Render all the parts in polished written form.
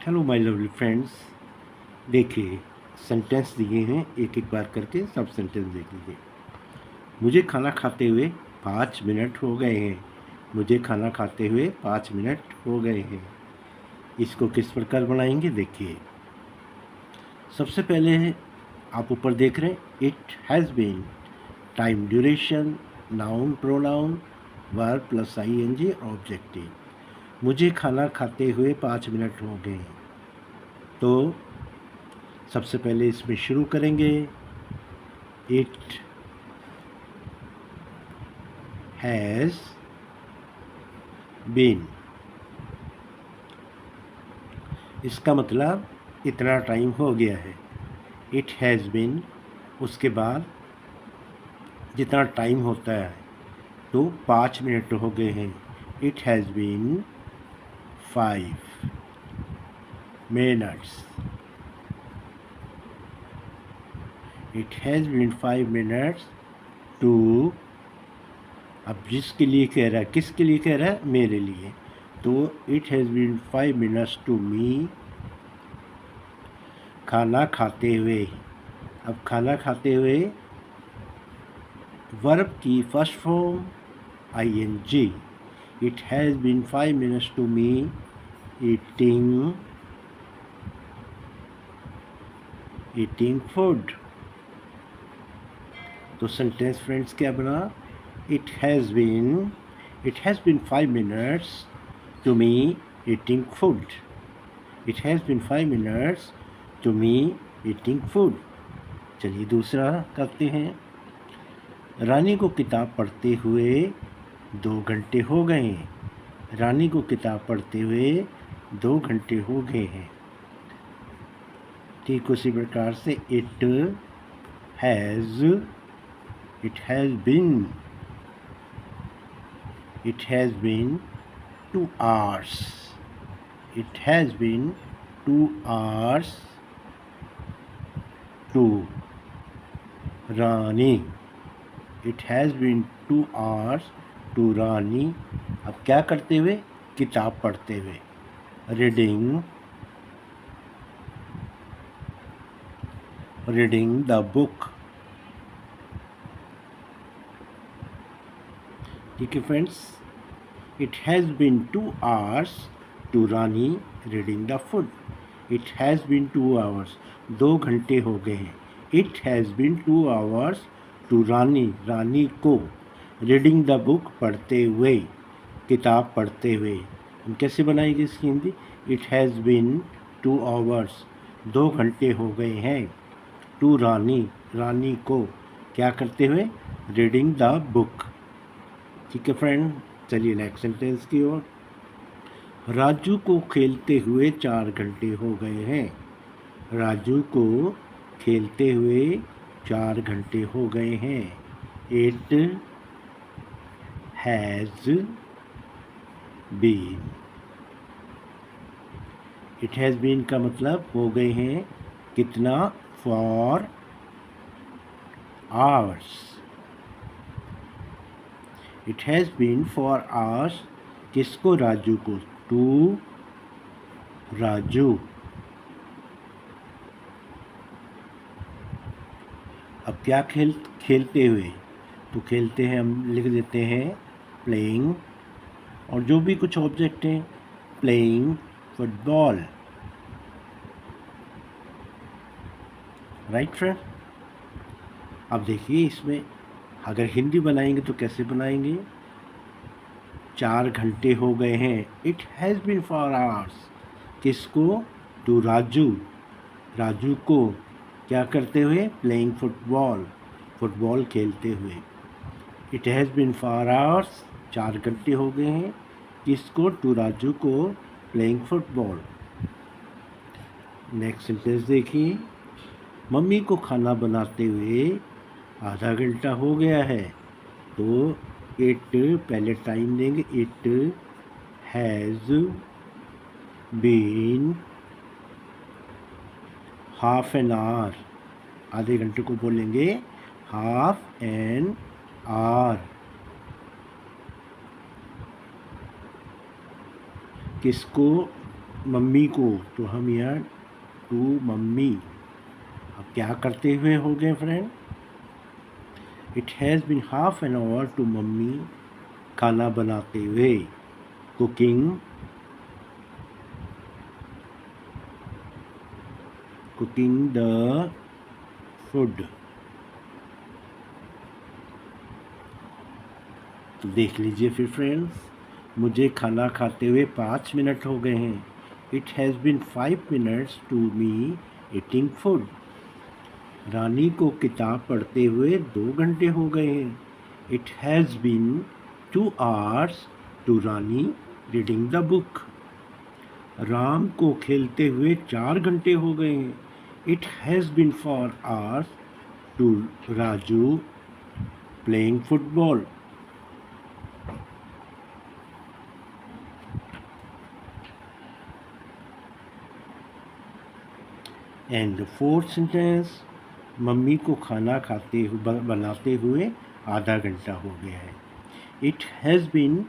Hello my lovely friends. देखिए, sentence दिए हैं, एक एक बार करके सब सेंटेंस देख लीजिए। मुझे खाना खाते हुए 5 मिनट हो गए हैं। मुझे खाना खाते हुए 5 मिनट हो गए हैं। इसको किस प्रकार बनाएंगे देखिए। सबसे पहले आप ऊपर देख रहे हैं, it has been, time duration, noun pronoun, verb plus ING objective. मुझे खाना खाते हुए 5 मिनट हो गए हैं। तो सबसे पहले इसमें शुरू करेंगे, इट हैज़ बीन। इसका मतलब इतना टाइम हो गया है। इट हैज़ बीन, उसके बाद जितना टाइम होता है तो 5 मिनट हो गए हैं। It has been 5 minutes. It has been 5 minutes to, अब जिसके लिए कह रहा है, किसके लिए कह रहा है, मेरे लिए। तो it has been 5 minutes to me, खाना खाते हुए। अब खाना खाते हुए वर्ब की first form ING। It has been 5 minutes to me eating food. तो सेंटेंस फ्रेंड्स क्या बना, it has been 5 minutes to me eating food. It has been 5 minutes to me eating food. चलिए दूसरा करते हैं। रानी को किताब पढ़ते हुए 2 घंटे हो गए हैं। रानी को किताब पढ़ते हुए 2 घंटे हो गए हैं। ठीक उसी प्रकार से has been 2 hours। It has been 2 hours to Rani. It has been 2 hours to Rani. अब क्या करते हुए, किताब पढ़ते हुए, रीडिंग द बुक। ठीक है friends, it has been 2 hours to Rani reading the food. It has been 2 hours, 2 घंटे हो गए हैं। It has been 2 hours to Rani को, रीडिंग द बुक, पढ़ते हुए, किताब पढ़ते हुए। हम कैसे बनाएंगे इसकी Hindi, it has been 2 hours, 2 घंटे हो गए हैं, टू रानी को, क्या करते हुए, रीडिंग द बुक। ठीक है फ्रेंड, चलिए नेक्स्ट सेंटेंस की ओर। राजू को खेलते हुए 4 घंटे हो गए हैं। राजू को खेलते हुए 4 घंटे हो गए हैं। It has been. It has been का मतलब हो गए हैं कितना, four hours. It has been four hours, किसको, राजू को, टू राजू। अब क्या खेलते हुए, तो खेलते हैं, हम लिख देते हैं प्लेइंग, और जो भी कुछ ऑब्जेक्ट हैं, प्लेइंग फुटबॉल। Right friend. अब देखिए इसमें अगर हिंदी बनाएंगे तो कैसे बनाएंगे। 4 घंटे हो गए हैं, इट हैज़ बीन 4 hours, किसको, टू राजू को, क्या करते हुए, प्लेइंग फुटबॉल खेलते हुए। इट हैज़ बीन 4 hours, 4 घंटे हो गए हैं, किसको, टू राजू को, प्लेइंग फुटबॉल। नेक्स्ट सेंटेंस देखिए। मम्मी को खाना बनाते हुए आधा घंटा हो गया है। तो इट, पहले टाइम देंगे, it has been half an hour, आधे घंटे को बोलेंगे हाफ एन आवर, किसको, मम्मी को, तो हम यहाँ टू मम्मी। अब क्या करते हुए हो गए friend? It has been half an hour to mummy, खाना बनाते हुए, कुकिंग द फूड। तो देख लीजिए फिर फ्रेंड्स, मुझे खाना खाते हुए 5 मिनट हो गए हैं। It has been 5 minutes to me eating food. Rani को किताब पढ़ते हुए 2 घंटे हो गए हैं। It has been 2 hours to Rani reading the book. Ram को खेलते हुए 4 घंटे हो गए हैं। It has been 4 hours to Raju playing football. And the fourth sentence, mummy को खाना बनाते हुए आधा घंटा हो गया है। It has been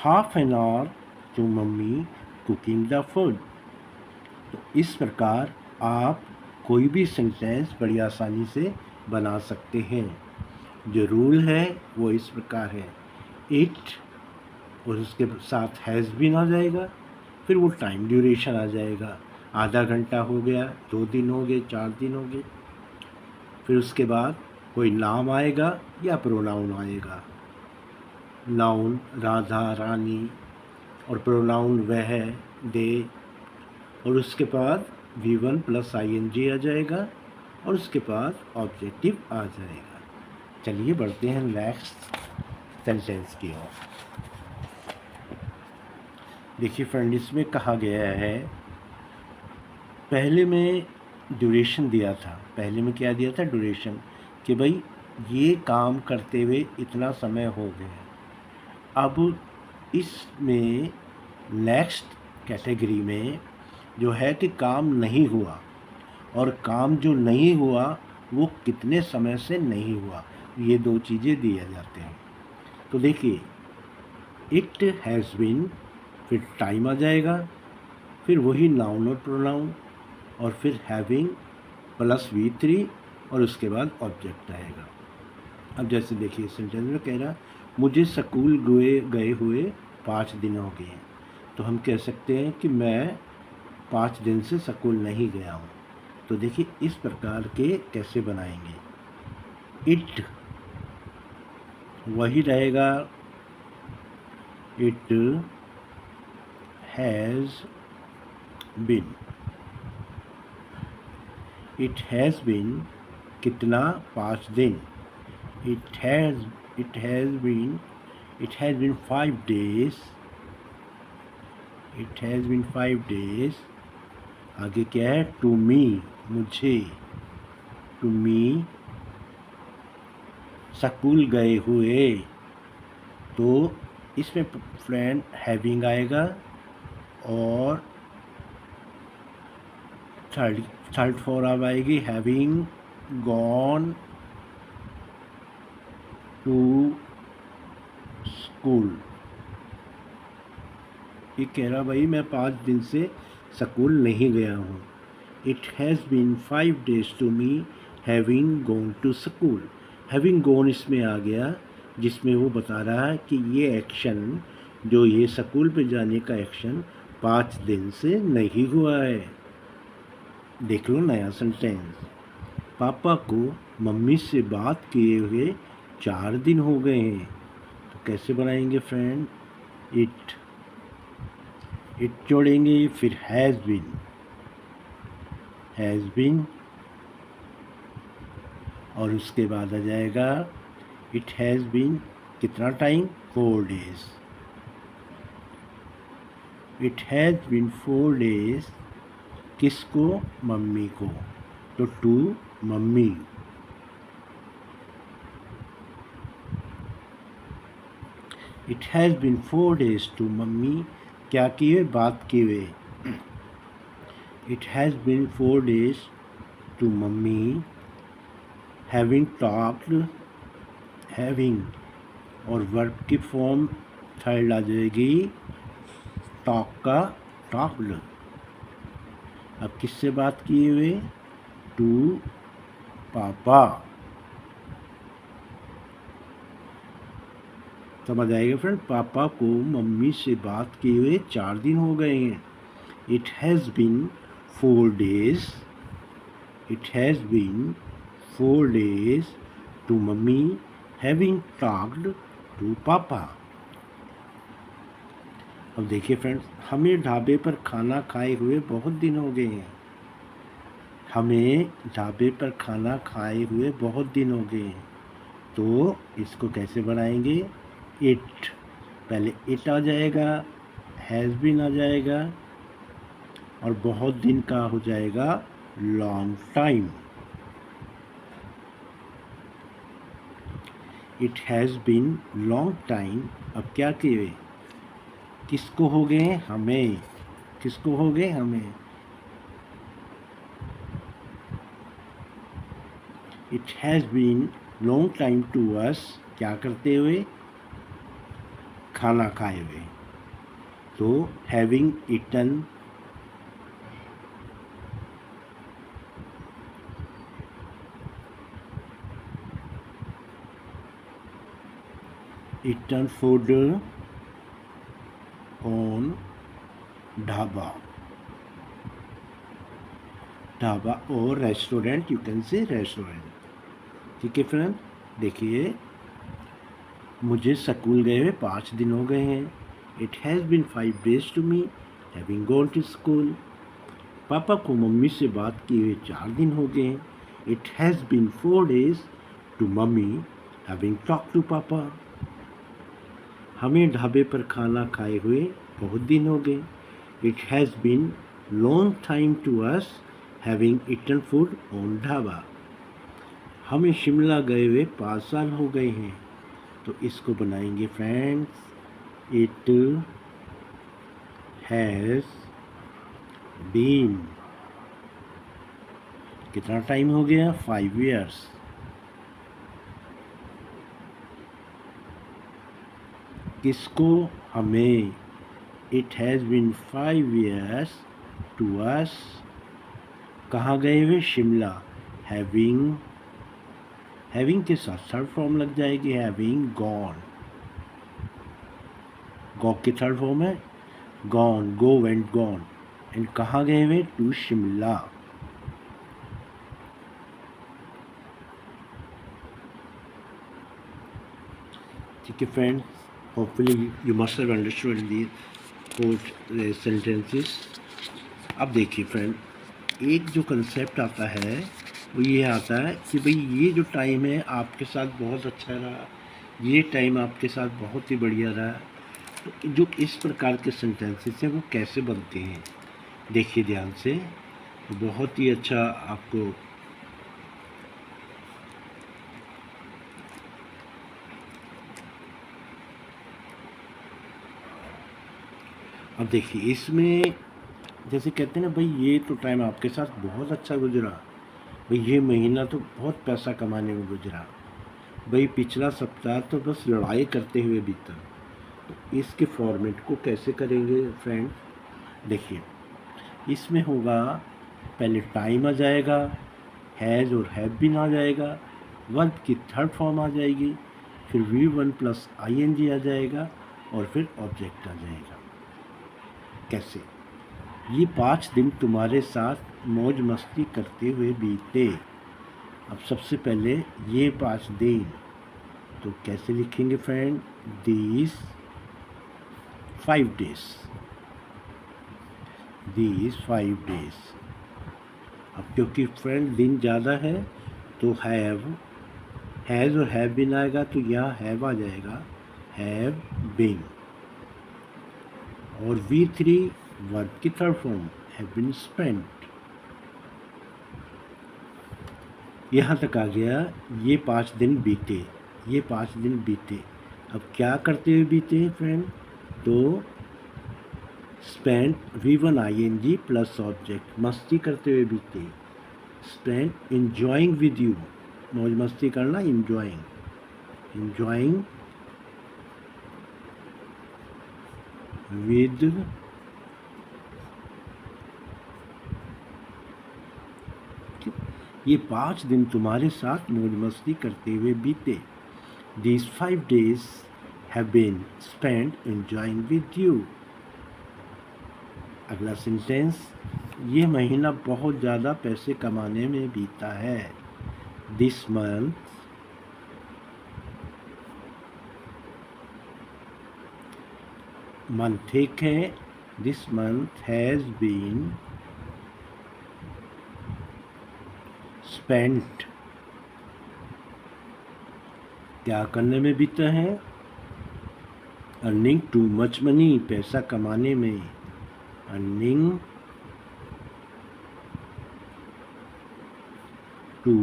half an hour to mummy cooking the food. तो इस प्रकार आप कोई भी सेंटेंस बड़ी आसानी से बना सकते हैं। जो रूल है वो इस प्रकार है, इट और उसके साथ हैज़ बीन आ जाएगा, फिर वो टाइम ड्यूरेशन आ जाएगा। आधा घंटा हो गया, 2 दिन हो गए, 4 दिन हो गए। फिर उसके बाद कोई नाम आएगा या प्रोनाउन आएगा। नाउन राधा रानी, और प्रोनाउन वह दे, और उसके बाद V1 प्लस ING आ जाएगा, और उसके बाद ऑब्जेक्टिव आ जाएगा। चलिए बढ़ते हैं नेक्स्ट सेंटेंस की ओर। देखिए फ्रेंड, इसमें कहा गया है, पहले में ड्यूरेशन दिया था। पहले में क्या दिया था? ड्यूरेशन, कि भाई ये काम करते हुए इतना समय हो गया। अब इसमें नेक्स्ट कैटेगरी में जो है कि काम नहीं हुआ, और काम जो नहीं हुआ वो कितने समय से नहीं हुआ, ये 2 चीज़ें दिए जाते हैं। तो देखिए, इट हैज़ बीन, फिर टाइम आ जाएगा, फिर वही नाउन और प्रोनाउन, और फिर हैविंग प्लस V3, और उसके बाद ऑब्जेक्ट आएगा। अब जैसे देखिए सेंटेंस में कह रहा, मुझे स्कूल गए हुए 5 दिन हो गए। तो हम कह सकते हैं कि मैं 5 दिन से स्कूल नहीं गया हूँ। तो देखिए इस प्रकार के कैसे बनाएंगे। इट वही रहेगा, it has been. It has been कितना? 5 दिन। It has been 5 days। It has been 5 days। आगे क्या है? टू मी, मुझे, टू मी स्कूल गए हुए। तो इसमें फ्रेंड हैविंग आएगा, और थर्ड फॉर अब आएगी हैविंग गॉन टू स्कूल। ये कह रहा भाई मैं 5 दिन से स्कूल नहीं गया हूँ। It has been 5 days to me having gone to school. Having gone इसमें आ गया, जिसमें वो बता रहा है कि ये एक्शन, जो ये स्कूल पे जाने का एक्शन 5 दिन से नहीं हुआ है। देख लो नया सेंटेंस, पापा को मम्मी से बात किए हुए 4 दिन हो गए हैं। तो कैसे बनाएंगे फ्रेंड? इट जोड़ेंगे, फिर हैज़ बीन, और उसके बाद आ जाएगा इट हैज़ बीन कितना time? 4 days। It has been 4 days किसको? मम्मी को। तो to mummy. It has been 4 days to mummy, क्या किए? बात किए। It has been 4 days to mummy having talked, having, और वर्ब की फॉर्म थर्ड आ जाएगी टॉक का टॉक्ड। अब किससे बात किए हुए? टू पापा। समझ आएगा फ्रेंड? पापा को मम्मी से बात किए हुए 4 दिन हो गए हैं। It has been 4 days। It has been 4 days to mummy having talked to papa. अब देखिए फ्रेंड्स, हमें ढाबे पर खाना खाए हुए बहुत दिन हो गए हैं। हमें ढाबे पर खाना खाए हुए बहुत दिन हो गए हैं। तो इसको कैसे बनाएंगे? इट, पहले इट आ जाएगा, हैज़ बीन आ जाएगा, और बहुत दिन का हो जाएगा long time. It has been long time. अब क्या किए? किसको हो गए? हमें। किसको हो गए? हमें। It has been long time to us. क्या करते हुए? खाना खाए हुए। तो having eaten, eaten food on dhaba. Dhaba और restaurant, you can say restaurant. ठीक है फ्रेंड, देखिए, मुझे स्कूल गए हुए 5 दिन हो गए हैं। It has been 5 days to me having gone to school. Papa को मम्मी से बात किए हुए 4 दिन हो गए हैं। It has been 4 days to mummy having talk to papa. हमें ढाबे पर खाना खाए हुए बहुत दिन हो गए। It has been long time to us having eaten food on dhaba. हमें शिमला गए हुए 5 साल हो गए हैं। तो इसको बनाएंगे फ्रेंड्स, इट हैज़ बीन, कितना टाइम हो गया? 5 years। किसको? हमें। It has been 5 years to us. कहाँ गए हुए? शिमला। हैविंग, हैविंग के साथ थर्ड फॉर्म लग जाएगी, हैविंग गॉन। गो की थर्ड फॉर्म है gone, go went gone. And कहाँ गए हुए? टू शिमला। ठीक है friends, hopefully you must have understood the four sentences. अब देखिए फ्रेंड, एक जो कंसेप्ट आता है वो ये आता है कि भाई ये जो टाइम है आपके साथ बहुत अच्छा रहा, ये टाइम आपके साथ बहुत ही बढ़िया रहा। तो जो इस प्रकार के सेंटेंसेस हैं वो कैसे बनते हैं, देखिए ध्यान से, तो बहुत ही अच्छा आपको अब देखिए इसमें जैसे कहते हैं ना भाई ये तो टाइम आपके साथ बहुत अच्छा गुजरा, भाई ये महीना तो बहुत पैसा कमाने में गुजरा, भाई पिछला सप्ताह तो बस लड़ाई करते हुए बीता। तो इसके फॉर्मेट को कैसे करेंगे फ्रेंड? देखिए इसमें होगा, पहले टाइम आ जाएगा, हैज़ और हैव बीन आ जाएगा, वर्ब की थर्ड फॉर्म आ जाएगी, फिर V1 प्लस ING आ जाएगा, और फिर ऑब्जेक्ट आ जाएगा। कैसे? ये 5 दिन तुम्हारे साथ मौज मस्ती करते हुए बीते। अब सबसे पहले ये 5 दिन तो कैसे लिखेंगे friend? These 5 days। These 5 days। अब क्योंकि फ्रेंड दिन ज़्यादा है तो हैव, हैज़ और हैव बीन आएगा, तो यहाँ हैव आ जाएगा, हैव बीन। और V3 वर्ब की third form, have been spent. यहाँ तक आ गया, ये 5 दिन बीते, ये 5 दिन बीते। अब क्या करते हुए बीते फ्रेंड? तो spent V1 ING plus object, मस्ती करते हुए बीते। स्पेंट इंजॉइंग विद यू, मौज मस्ती करना, इंजॉइंग, इंजॉइंग विद ये 5 दिन तुम्हारे साथ मौज मस्ती करते हुए बीते। These 5 days have been spent enjoying with you. अगला सेंटेंस, ये महीना बहुत ज़्यादा पैसे कमाने में बीता है। This month एक है, This month has been spent क्या करने में बीता है? अर्निंग टू मच मनी, पैसा कमाने में। Earning too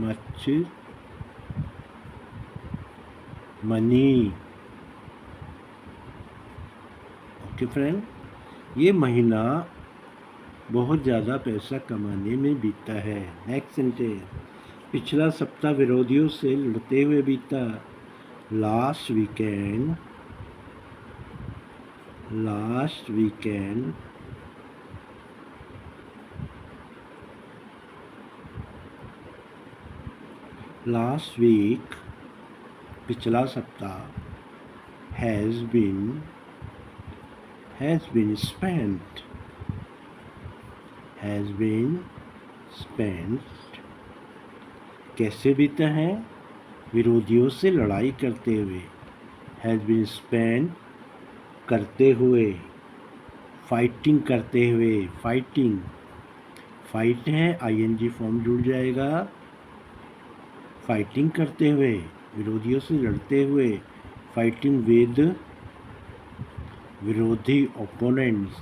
much money. Okay friend, ये महीना बहुत ज़्यादा पैसा कमाने में बीता है। नेक्स्ट सेंटेंस, पिछला सप्ताह विरोधियों से लड़ते हुए बीता। लास्ट वीकेंड लास्ट वीक पिछला सप्ताह हैज़ बीन spent कैसे बीता है? विरोधियों से लड़ाई करते हुए। हैज़ बीन स्पेंट करते हुए, फाइटिंग करते हुए। फाइट है, ING फॉर्म जुड़ जाएगा। फाइटिंग करते हुए, विरोधियों से लड़ते हुए। फाइटिंग विद विरोधी, ओपोनेंट्स।